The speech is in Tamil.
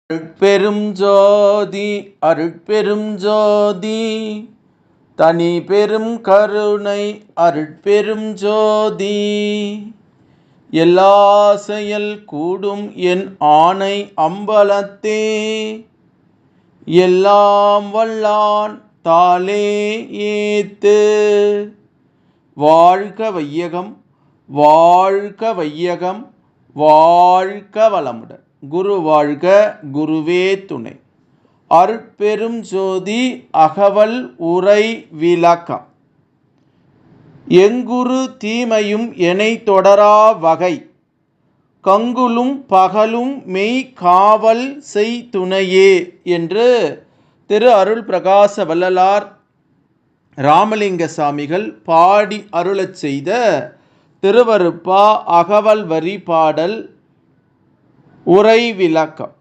அருட்பெரும் ஜோதி அருட்பெரும் ஜோதி தனி பெரும் கருணை அருட்பெரும் ஜோதி எல்லா செயல் கூடும் என் ஆணை அம்பலத்தே எல்லாம் வல்லான் தாளே ஏத்து. வாழ்க வையகம் வாழ்க வையகம் வாழ்க வளமுடன். குரு வாழ்க குருவே துணை. அருட்பெரும் ஜோதி அகவல் உரை விளக்கம். எங்குரு தீமையும் எனை தொடரா வகை கங்குலும் பகலும் மெய் காவல் செய் துணையே என்று திரு அருள் பிரகாச வள்ளலார் ராமலிங்க சாமிகள் பாடி அருளச் செய்த திருவருப்பா அகவல் வரி பாடல் உரை விளக்கம்.